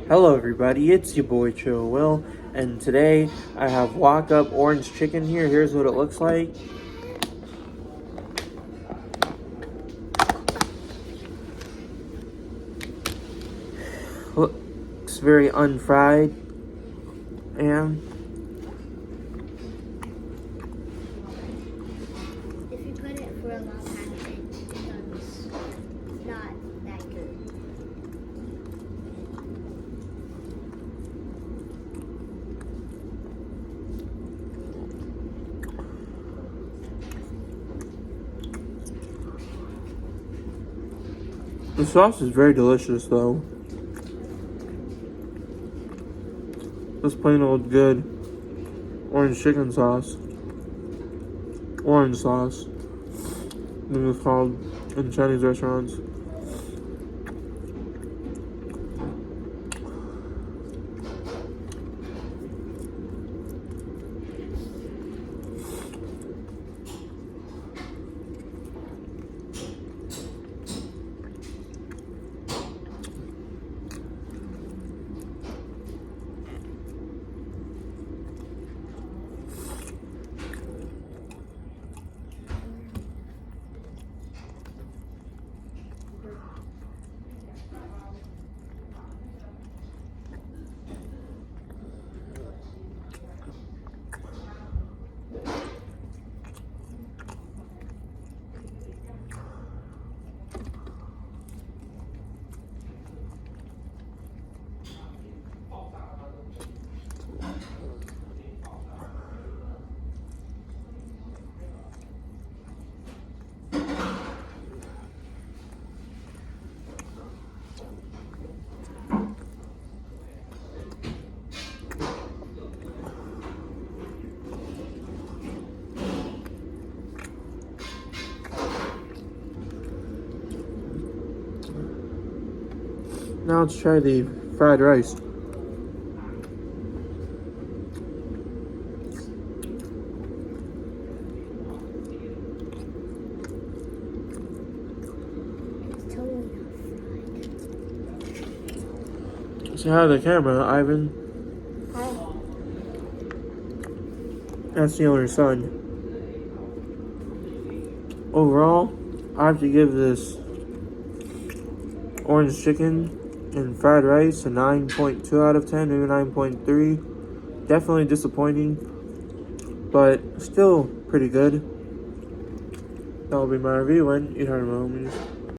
Hello everybody, it's your boy Chill Will, and today I have Wok Up Orange Chicken here. Here's what it looks like. Looks very unfried, and if you put it for a long time, it becomes not that good. the sauce is very delicious though. Just plain old good orange chicken sauce. Orange sauce. I think it's called in Chinese restaurants. Now let's try the fried rice. It's totally not Say hi to the camera, Ivan. fried. That's the owner's son. Overall, I have to give this orange chicken and fried rice a 9.2 out of 10, maybe 9.3. Definitely disappointing, but still pretty good. That will be my review, and you heard my homies.